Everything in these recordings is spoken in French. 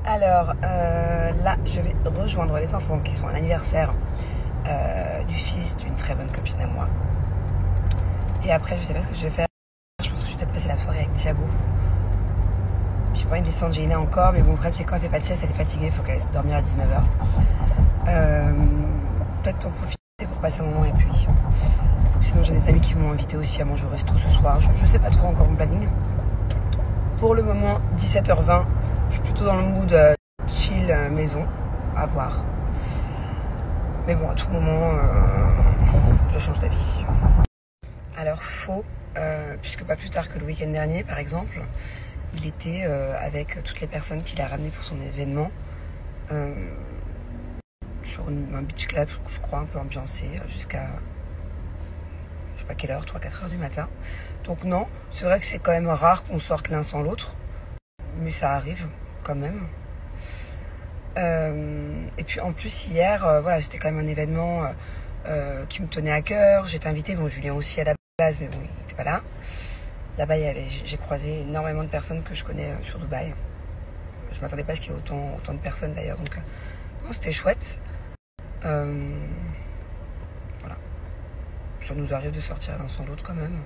Alors là, je vais rejoindre les enfants qui sont à l'anniversaire du fils d'une très bonne copine à moi. Et après, je sais pas ce que je vais faire. Je pense que je vais peut-être passer la soirée avec Thiago. J'ai pas envie de descendre Gina encore, mais bon, le problème c'est quand elle fait pas de sieste, elle est fatiguée, il faut qu'elle aille dormir à 19h. Peut-être en profiter pour passer un moment avec lui. Sinon, j'ai des amis qui m'ont invité aussi à manger au resto ce soir. Je sais pas trop encore mon planning. Pour le moment, 17h20, je suis plutôt dans le mood chill maison, à voir. Mais bon, à tout moment, je change d'avis. Alors faux, puisque pas plus tard que le week-end dernier, par exemple, il était avec toutes les personnes qu'il a ramenées pour son événement sur un beach club, je crois, un peu ambiancé, jusqu'à je sais pas quelle heure, 3-4 heures du matin. Donc non, c'est vrai que c'est quand même rare qu'on sorte l'un sans l'autre, mais ça arrive quand même. Et puis en plus hier, voilà, c'était quand même un événement qui me tenait à cœur. J'étais invitée, bon Julien aussi à la base, mais bon, il n'était pas là. Là-bas, j'ai croisé énormément de personnes que je connais sur Dubaï. Je m'attendais pas à ce qu'il y ait autant de personnes d'ailleurs, donc non, c'était chouette. Voilà. Ça nous arrive de sortir l'un sans l'autre quand même.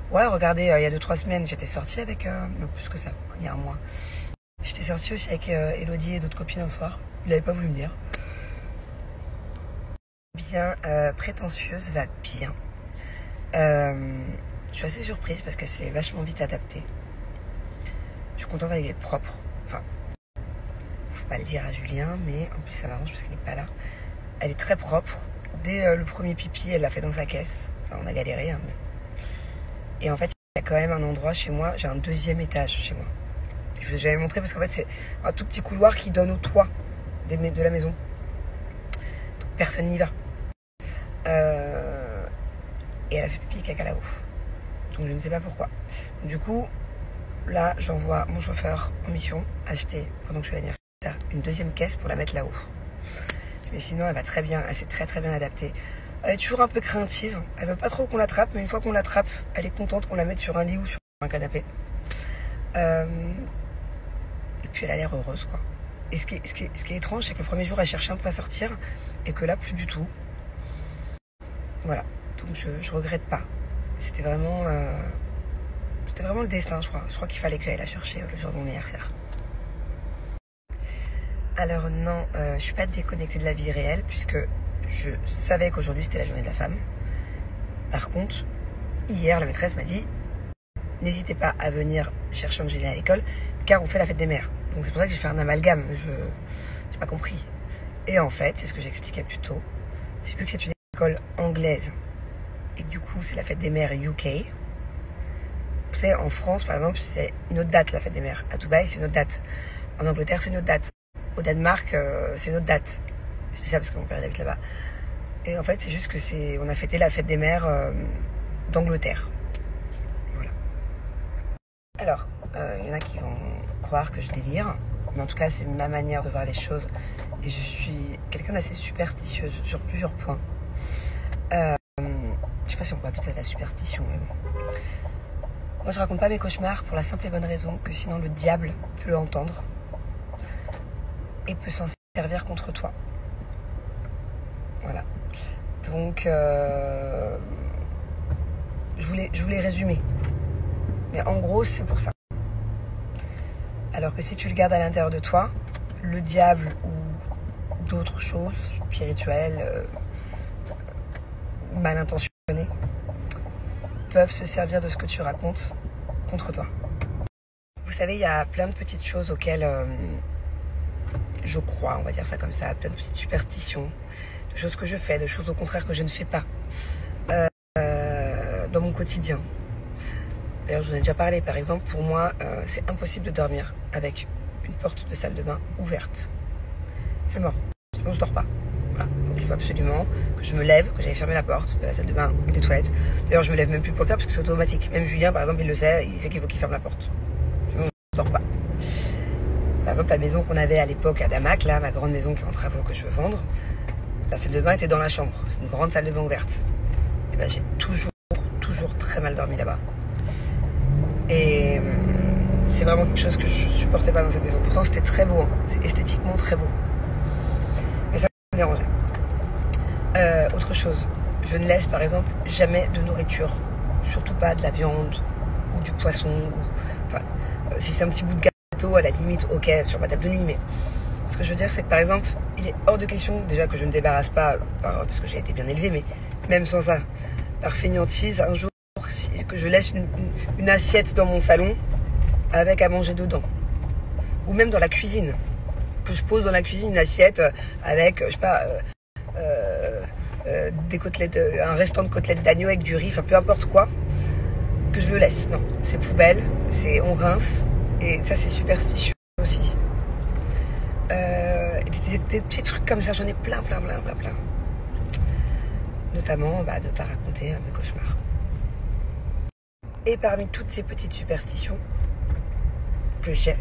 Ouais, regardez, il y a 2-3 semaines, j'étais sortie avec... non, plus que ça, il y a un mois. J'étais sortie aussi avec Elodie et d'autres copines un soir. Il n'avait pas voulu me dire. Bien, prétentieuse va bien. Je suis assez surprise parce qu'elle s'est vachement vite adaptée. Je suis contente qu'elle est propre. Enfin, faut pas le dire à Julien, mais en plus ça m'arrange parce qu'elle n'est pas là. Elle est très propre. Dès le premier pipi, elle l'a fait dans sa caisse. Enfin, on a galéré, hein, mais... Et en fait, il y a quand même un endroit chez moi. J'ai un 2e étage chez moi. Je vous ai jamais montré parce qu'en fait, c'est un tout petit couloir qui donne au toit de la maison. Donc personne n'y va. Et elle a fait pipi et caca là-haut. Donc je ne sais pas pourquoi. Du coup, là, j'envoie mon chauffeur en mission acheter, pendant que je suis à l'anniversaire, une 2e caisse pour la mettre là-haut. Mais sinon, elle va très bien. Elle s'est très très bien adaptée. Elle est toujours un peu craintive. Elle veut pas trop qu'on l'attrape, mais une fois qu'on l'attrape, elle est contente qu'on la mette sur un lit ou sur un canapé. Et puis elle a l'air heureuse, quoi. Et ce qui est étrange, c'est que le premier jour, elle cherchait un peu à sortir, et que là, plus du tout. Voilà. Donc je regrette pas. C'était vraiment le destin, je crois. Je crois qu'il fallait que j'aille la chercher le jour de mon anniversaire. Alors non, je suis pas déconnectée de la vie réelle, puisque je savais qu'aujourd'hui c'était la journée de la femme. Par contre, hier, la maîtresse m'a dit n'hésitez pas à venir chercher Angéline à l'école, car on fait la fête des mères. Donc c'est pour ça que j'ai fait un amalgame, je n'ai pas compris. Et en fait, c'est ce que j'expliquais plus tôt, c'est plus que c'est une école anglaise, et que du coup c'est la fête des mères UK. Vous savez, en France par exemple, c'est une autre date la fête des mères. À Dubaï, c'est une autre date. En Angleterre, c'est une autre date. Au Danemark, c'est une autre date. Je dis ça parce que mon père habite là-bas. Et en fait, c'est juste que on a fêté la fête des mères d'Angleterre. Voilà. Alors, il y en a qui vont croire que je délire, mais en tout cas, c'est ma manière de voir les choses. Et je suis quelqu'un d'assez superstitieuse sur plusieurs points. Je sais pas si on peut appeler ça de la superstition, mais bon. Moi, je raconte pas mes cauchemars pour la simple et bonne raison que sinon le diable peut l'entendre et peut s'en servir contre toi. Voilà. Donc, je voulais résumer. Mais en gros, c'est pour ça. Alors que si tu le gardes à l'intérieur de toi, le diable ou d'autres choses spirituelles, mal intentionnées, peuvent se servir de ce que tu racontes contre toi. Vous savez, il y a plein de petites choses auxquelles je crois, on va dire ça comme ça, plein de petites superstitions, de choses que je fais, de choses au contraire que je ne fais pas dans mon quotidien. D'ailleurs, je vous en ai déjà parlé, par exemple, pour moi, c'est impossible de dormir avec une porte de salle de bain ouverte. C'est mort, sinon je dors pas. Voilà. Donc il faut absolument que je me lève, que j'aille fermer la porte de la salle de bain ou des toilettes. D'ailleurs, je me lève même plus pour le faire parce que c'est automatique. Même Julien, par exemple, il le sait, il sait qu'il faut qu'il ferme la porte. Sinon, je dors pas. Par exemple, la maison qu'on avait à l'époque à Damak, là, ma grande maison qui est en travaux que je veux vendre, la salle de bain était dans la chambre. C'est une grande salle de bain ouverte. Et ben, j'ai toujours très mal dormi là-bas. Et c'est vraiment quelque chose que je supportais pas dans cette maison. Pourtant c'était très beau, hein. C'est esthétiquement très beau. Mais ça me dérangeait. Autre chose, je ne laisse par exemple jamais de nourriture. Surtout pas de la viande ou du poisson. Enfin, si c'est un petit bout de gâteau, à la limite, ok, sur ma table de nuit. Mais ce que je veux dire, c'est que par exemple, il est hors de question déjà que je ne débarrasse pas, parce que j'ai été bien élevée, mais même sans ça, par fainéantise, un jour, que je laisse une assiette dans mon salon avec à manger dedans. Ou même dans la cuisine. Que je pose dans la cuisine une assiette avec, je sais pas, des côtelettes, un restant de côtelettes d'agneau avec du riz, enfin peu importe quoi, que je le laisse. Non, c'est poubelle, on rince, et ça c'est superstitieux aussi. Des petits trucs comme ça, j'en ai plein. Notamment, ne pas raconter mes cauchemars. Et parmi toutes ces petites superstitions que j'ai,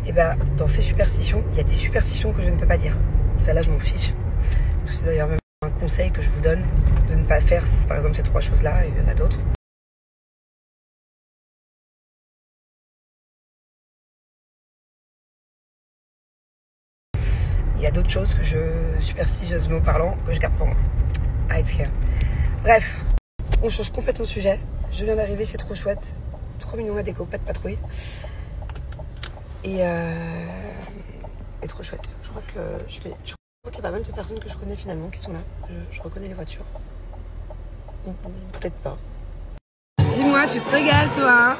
et dans ces superstitions, il y a des superstitions que je ne peux pas dire. Celle-là, je m'en fiche. C'est d'ailleurs même un conseil que je vous donne de ne pas faire, par exemple, ces 3 choses-là, et il y en a d'autres. Il y a d'autres choses que superstitieusement parlant, que je garde pour moi. Ah, it's here. Bref, on change complètement de sujet. Je viens d'arriver, c'est trop chouette. Trop mignon la déco, pas de patrouille. Et trop chouette. Je crois qu'il y a pas mal de personnes que je connais finalement qui sont là. Je reconnais les voitures. Peut-être pas. Dis-moi, tu te régales toi, hein?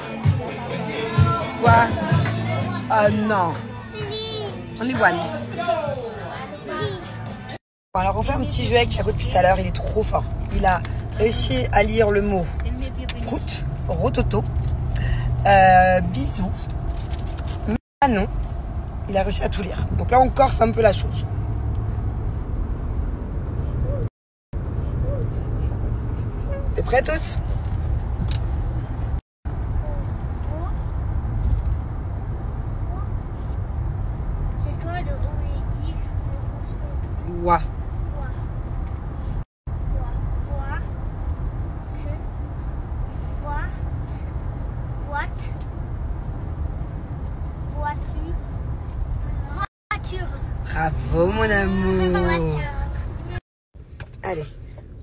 Quoi? Oh non. Only one. Bon, alors on fait un petit jeu avec Thiago depuis tout à l'heure, il est trop fort. Il a réussi à lire le mot route, rototo, bisous, Manon. Il a réussi à tout lire. Donc là on corse un peu la chose. T'es prêts toutes? C'est toi le Ouah. Bravo mon amour. Allez,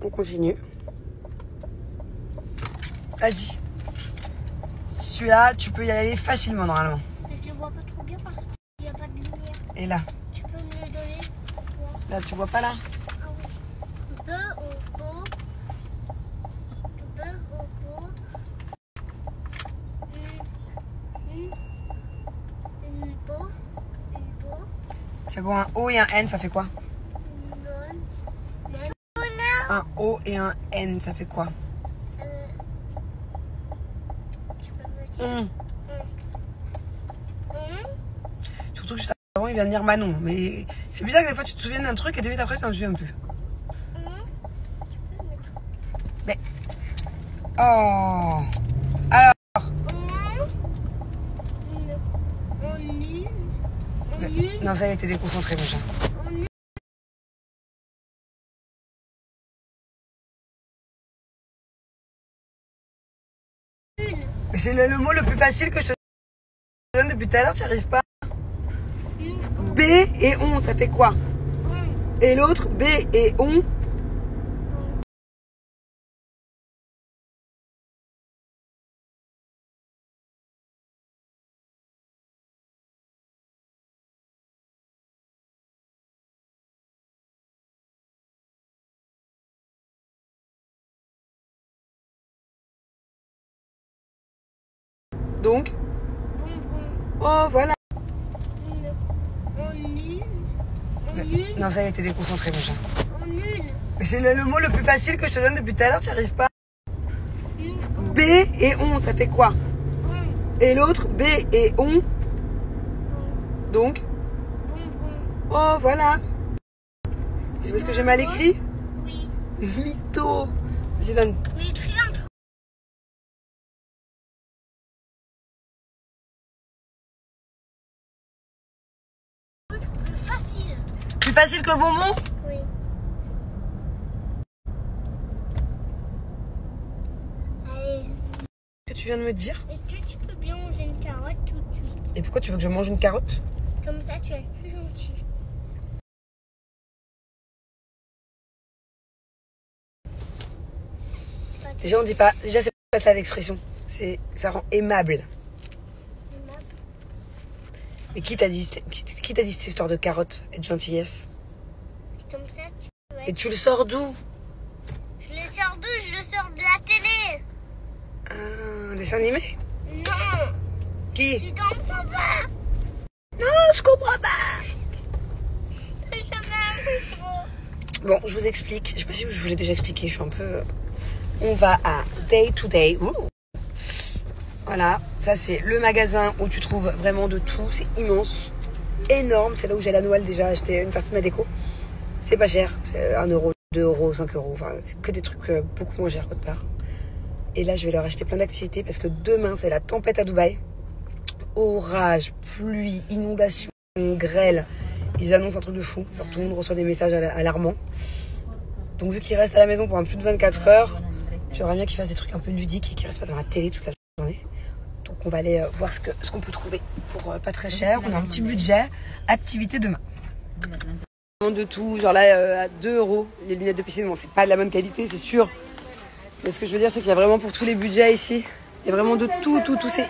on continue. Vas-y. Celui-là, tu peux y aller facilement normalement. Mais je le vois pas trop bien parce qu'il n'y a pas de lumière. Et là? Tu peux me le donner? Là, tu vois pas là? Ah oui. Be au beau. Be au beau. Une beau. Une beau. Thiago, un O et un N, ça fait quoi? Une bonne. Un O et un N, ça fait quoi? Tu peux me dire? Surtout que juste avant, il vient de dire Manon. Mais c'est bizarre que des fois, tu te souviens d'un truc et 2 minutes après, tu t'en souviens plus. Tu peux mettre. Mais... Oh. Alors... Non, ça y est, t'es déconcentré déjà. Mais c'est le mot le plus facile que je te donne depuis tout à l'heure, tu n'y arrives pas. B et on, ça fait quoi? Et l'autre, B et on. Donc, oh voilà. Non, ça y est, t'es déconcentré déjà. Mais c'est le mot le plus facile que je te donne depuis tout à l'heure, tu n'y arrives pas. B et on, ça fait quoi? Et l'autre, B et on. Donc, oh voilà. C'est parce que j'ai mal écrit? Oui. Mytho. Vas-y, donne. Mais écris un truc. Plus facile. Plus facile que bonbon? Oui. Que tu tu viens de me dire? Est-ce que tu peux bien manger une carotte tout de suite? Et pourquoi tu veux que je mange une carotte? Comme ça, tu es plus gentil. Déjà, on dit pas. Déjà, c'est pas ça l'expression. Ça rend aimable. Mais qui t'a dit cette histoire de carotte et de gentillesse? Comme ça, tu peux Et tu le sors d'où? Je le sors d'où? Je le sors de la télé. Un dessin animé? Non, Qui? tu comprends pas. Non, je comprends pas. J'avais un ruisseau. Bon, je vous explique. Je sais pas si je vous l'ai déjà expliqué. Je suis un peu. On va à Day to Day. Ouh. Voilà, ça c'est le magasin où tu trouves vraiment de tout. C'est immense, énorme. C'est là où j'ai à Noël déjà acheté une partie de ma déco. C'est pas cher, c'est 1 euro, 2 euros, 5 euros. Enfin, c'est que des trucs beaucoup moins chers qu'autre part. Et là, je vais leur acheter plein d'activités parce que demain, c'est la tempête à Dubaï. Orage, pluie, inondation, grêle. Ils annoncent un truc de fou. Genre, tout le monde reçoit des messages alarmants. Donc, vu qu'ils restent à la maison pendant plus de 24 heures, j'aimerais bien qu'ils fassent des trucs un peu ludiques et qu'ils restent pas dans la télé toute la journée. Donc, on va aller voir ce qu'on peut trouver pour pas très cher. On a un petit budget. Activité demain. De tout, genre là, à 2 euros, les lunettes de piscine. Bon, c'est pas de la bonne qualité, c'est sûr. Mais ce que je veux dire, c'est qu'il y a vraiment pour tous les budgets ici. Il y a vraiment de tout, c'est